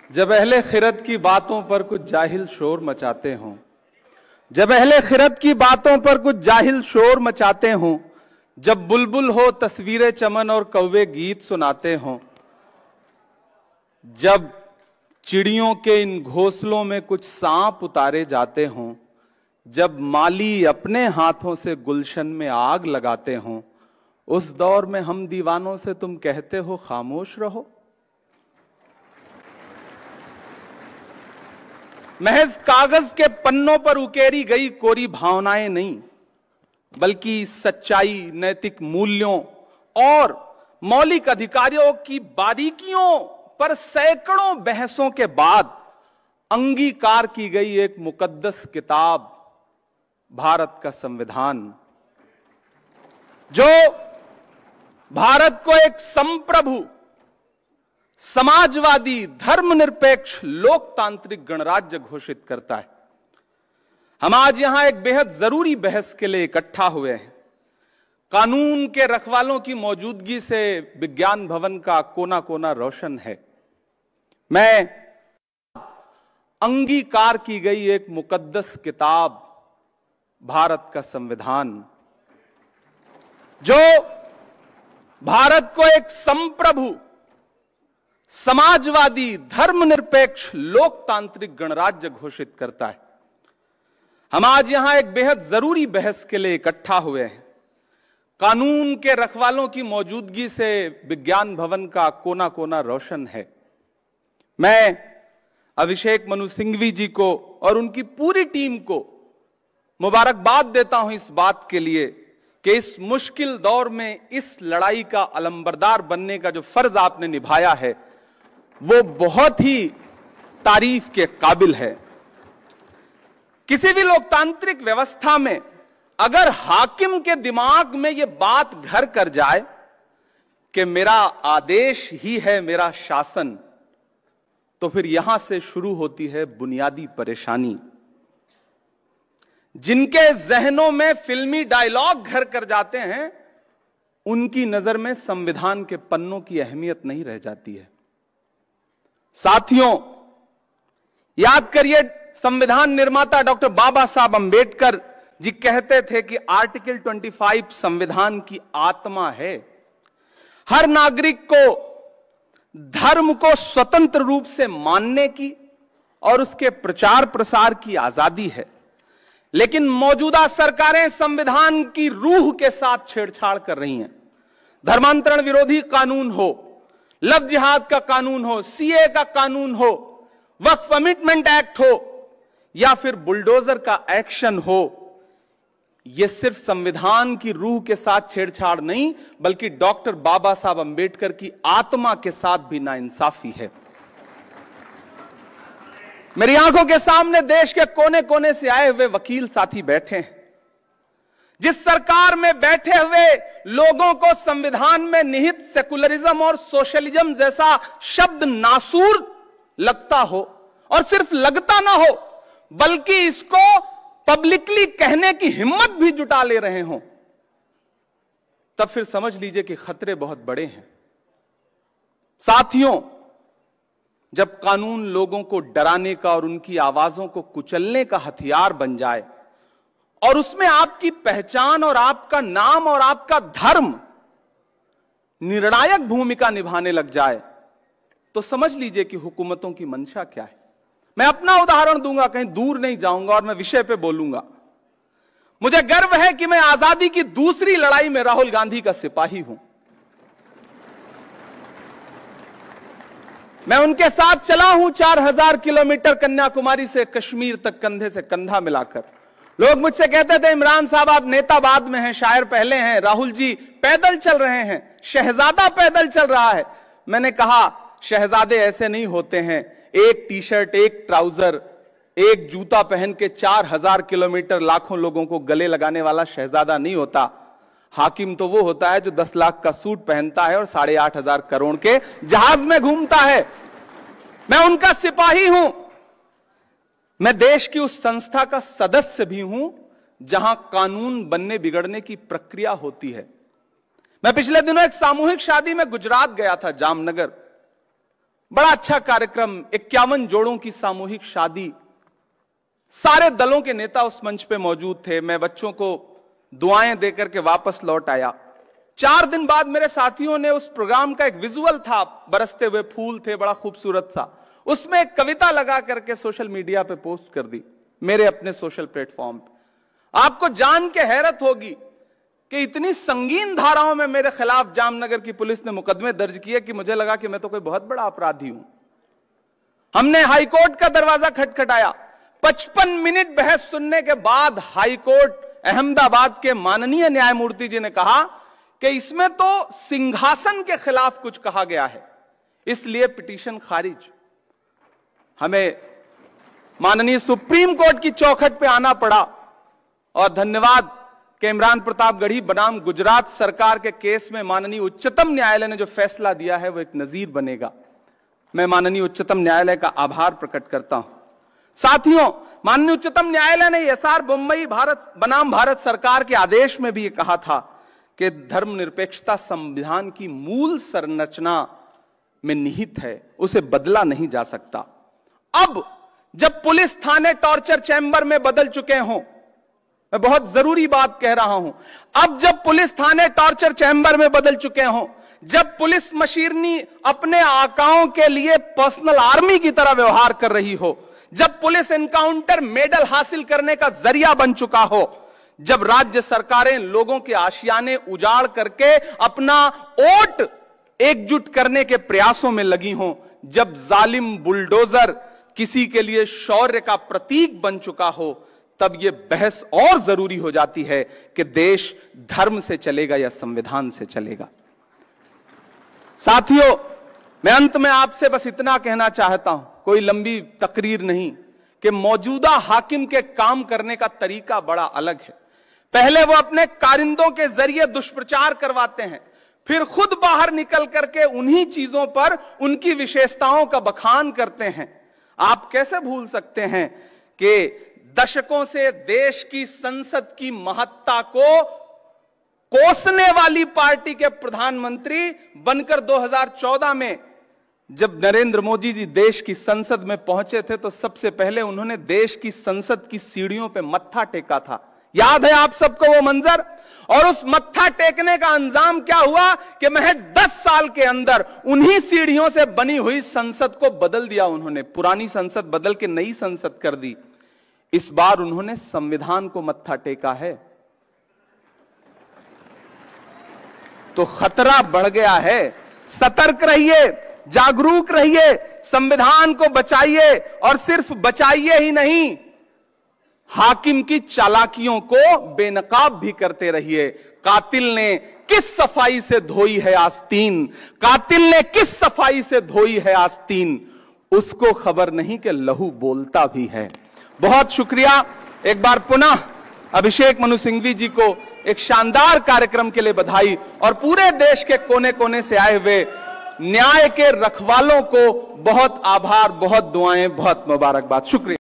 जब अहले खिरत की बातों पर कुछ जाहिल शोर मचाते हों, जब अहले खिरत की बातों पर कुछ जाहिल शोर मचाते हों, जब बुलबुल हो तस्वीरें चमन और कौवे गीत सुनाते हों, जब चिड़ियों के इन घोंसलों में कुछ सांप उतारे जाते हों, जब माली अपने हाथों से गुलशन में आग लगाते हों, उस दौर में हम दीवानों से तुम कहते हो खामोश रहो। महज कागज के पन्नों पर उकेरी गई कोरी भावनाएं नहीं, बल्कि सच्चाई, नैतिक मूल्यों और मौलिक अधिकारों की बारीकियों पर सैकड़ों बहसों के बाद अंगीकार की गई एक मुकद्दस किताब, भारत का संविधान, जो भारत को एक संप्रभु, समाजवादी, धर्मनिरपेक्ष, लोकतांत्रिक गणराज्य घोषित करता है। हम आज यहां एक बेहद जरूरी बहस के लिए इकट्ठा हुए हैं। कानून के रखवालों की मौजूदगी से विज्ञान भवन का कोना कोना रोशन है। मैं अंगीकार की गई एक मुकद्दस किताब, भारत का संविधान, जो भारत को एक संप्रभु, समाजवादी, धर्मनिरपेक्ष, लोकतांत्रिक गणराज्य घोषित करता है। हम आज यहां एक बेहद जरूरी बहस के लिए इकट्ठा हुए हैं। कानून के रखवालों की मौजूदगी से विज्ञान भवन का कोना कोना रोशन है। मैं अभिषेक मनु सिंघवी जी को और उनकी पूरी टीम को मुबारकबाद देता हूं इस बात के लिए कि इस मुश्किल दौर में इस लड़ाई का अलंबरदार बनने का जो फर्ज आपने निभाया है, वो बहुत ही तारीफ के काबिल है। किसी भी लोकतांत्रिक व्यवस्था में अगर हाकिम के दिमाग में यह बात घर कर जाए कि मेरा आदेश ही है मेरा शासन, तो फिर यहां से शुरू होती है बुनियादी परेशानी। जिनके जहनों में फिल्मी डायलॉग घर कर जाते हैं, उनकी नजर में संविधान के पन्नों की अहमियत नहीं रह जाती है। साथियों, याद करिए, संविधान निर्माता डॉक्टर बाबा साहब अंबेडकर जी कहते थे कि आर्टिकल 25 संविधान की आत्मा है। हर नागरिक को धर्म को स्वतंत्र रूप से मानने की और उसके प्रचार प्रसार की आजादी है। लेकिन मौजूदा सरकारें संविधान की रूह के साथ छेड़छाड़ कर रही हैं। धर्मांतरण विरोधी कानून हो, लव जिहाद का कानून हो, सीए का कानून हो, वक्फ अमेंडमेंट एक्ट हो या फिर बुलडोजर का एक्शन हो, यह सिर्फ संविधान की रूह के साथ छेड़छाड़ नहीं, बल्कि डॉक्टर बाबा साहब अंबेडकर की आत्मा के साथ भी नाइंसाफी है। मेरी आंखों के सामने देश के कोने कोने से आए हुए वकील साथी बैठे हैं। जिस सरकार में बैठे हुए लोगों को संविधान में निहित सेकुलरिज्म और सोशलिज्म जैसा शब्द नासूर लगता हो, और सिर्फ लगता ना हो बल्कि इसको पब्लिकली कहने की हिम्मत भी जुटा ले रहे हों, तब फिर समझ लीजिए कि खतरे बहुत बड़े हैं। साथियों, जब कानून लोगों को डराने का और उनकी आवाजों को कुचलने का हथियार बन जाए और उसमें आपकी पहचान और आपका नाम और आपका धर्म निर्णायक भूमिका निभाने लग जाए, तो समझ लीजिए कि हुकूमतों की मंशा क्या है। मैं अपना उदाहरण दूंगा, कहीं दूर नहीं जाऊंगा और मैं विषय पे बोलूंगा। मुझे गर्व है कि मैं आजादी की दूसरी लड़ाई में राहुल गांधी का सिपाही हूं। मैं उनके साथ चला हूं 4000 किलोमीटर कन्याकुमारी से कश्मीर तक, कंधे से कंधा मिलाकर। लोग मुझसे कहते थे, इमरान साहब आप नेता बाद में हैं, शायर पहले हैं, राहुल जी पैदल चल रहे हैं, शहजादा पैदल चल रहा है। मैंने कहा, शहजादे ऐसे नहीं होते हैं। एक टी शर्ट, एक ट्राउजर, एक जूता पहन के 4000 किलोमीटर लाखों लोगों को गले लगाने वाला शहजादा नहीं होता। हाकिम तो वो होता है जो 10 लाख का सूट पहनता है और 8,500 करोड़ के जहाज में घूमता है। मैं उनका सिपाही हूं। मैं देश की उस संस्था का सदस्य भी हूं जहां कानून बनने बिगड़ने की प्रक्रिया होती है। मैं पिछले दिनों एक सामूहिक शादी में गुजरात गया था, जामनगर। बड़ा अच्छा कार्यक्रम, 51 जोड़ों की सामूहिक शादी। सारे दलों के नेता उस मंच पे मौजूद थे। मैं बच्चों को दुआएं देकर के वापस लौट आया। 4 दिन बाद मेरे साथियों ने उस प्रोग्राम का एक विजुअल था, बरसते हुए फूल थे, बड़ा खूबसूरत सा, उसमें एक कविता लगा करके सोशल मीडिया पे पोस्ट कर दी, मेरे अपने सोशल प्लेटफॉर्म पे। आपको जान के हैरत होगी कि इतनी संगीन धाराओं में मेरे खिलाफ जामनगर की पुलिस ने मुकदमे दर्ज किए कि मुझे लगा कि मैं तो कोई बहुत बड़ा अपराधी हूं। हमने हाईकोर्ट का दरवाजा खटखटाया। 55 मिनट बहस सुनने के बाद हाईकोर्ट अहमदाबाद के माननीय न्यायमूर्ति जी ने कहा कि इसमें तो सिंहासन के खिलाफ कुछ कहा गया है, इसलिए पिटीशन खारिज। हमें माननीय सुप्रीम कोर्ट की चौखट पे आना पड़ा और धन्यवाद कि इमरान प्रतापगढ़ी बनाम गुजरात सरकार के केस में माननीय उच्चतम न्यायालय ने जो फैसला दिया है वो एक नजीर बनेगा। मैं माननीय उच्चतम न्यायालय का आभार प्रकट करता हूं। साथियों, माननीय उच्चतम न्यायालय ने एसआर बोम्मई भारत बनाम भारत सरकार के आदेश में भी ये कहा था कि धर्मनिरपेक्षता संविधान की मूल संरचना में निहित है, उसे बदला नहीं जा सकता। अब जब पुलिस थाने टॉर्चर चैंबर में बदल चुके हों, मैं बहुत जरूरी बात कह रहा हूं, अब जब पुलिस थाने टॉर्चर चैंबर में बदल चुके हों, जब पुलिस मशीनरी अपने आकाओं के लिए पर्सनल आर्मी की तरह व्यवहार कर रही हो, जब पुलिस एनकाउंटर मेडल हासिल करने का जरिया बन चुका हो, जब राज्य सरकारें लोगों के आशियाने उजाड़ करके अपना वोट एकजुट करने के प्रयासों में लगी हों, जब जालिम बुलडोजर किसी के लिए शौर्य का प्रतीक बन चुका हो, तब यह बहस और जरूरी हो जाती है कि देश धर्म से चलेगा या संविधान से चलेगा। साथियों, मैं अंत में आपसे बस इतना कहना चाहता हूं, कोई लंबी तकरीर नहीं, कि मौजूदा हाकिम के काम करने का तरीका बड़ा अलग है। पहले वो अपने कारिंदों के जरिए दुष्प्रचार करवाते हैं, फिर खुद बाहर निकल करके उन्हीं चीजों पर उनकी विशेषताओं का बखान करते हैं। आप कैसे भूल सकते हैं कि दशकों से देश की संसद की महत्ता को कोसने वाली पार्टी के प्रधानमंत्री बनकर 2014 में जब नरेंद्र मोदी जी देश की संसद में पहुंचे थे तो सबसे पहले उन्होंने देश की संसद की सीढ़ियों पे मत्था टेका था। याद है आप सबको वो मंजर? और उस मत्था टेकने का अंजाम क्या हुआ कि महज 10 साल के अंदर उन्हीं सीढ़ियों से बनी हुई संसद को बदल दिया उन्होंने। पुरानी संसद बदल के नई संसद कर दी। इस बार उन्होंने संविधान को मत्था टेका है, तो खतरा बढ़ गया है। सतर्क रहिए, जागरूक रहिए, संविधान को बचाइए, और सिर्फ बचाइए ही नहीं, हाकिम की चालाकियों को बेनकाब भी करते रहिए। कातिल ने किस सफाई से धोई है आस्तीन, कातिल ने किस सफाई से धोई है आस्तीन, उसको खबर नहीं कि लहू बोलता भी है। बहुत शुक्रिया। एक बार पुनः अभिषेक मनु सिंघवी जी को एक शानदार कार्यक्रम के लिए बधाई, और पूरे देश के कोने कोने से आए हुए न्याय के रखवालों को बहुत आभार, बहुत दुआएं, बहुत मुबारकबाद। शुक्रिया।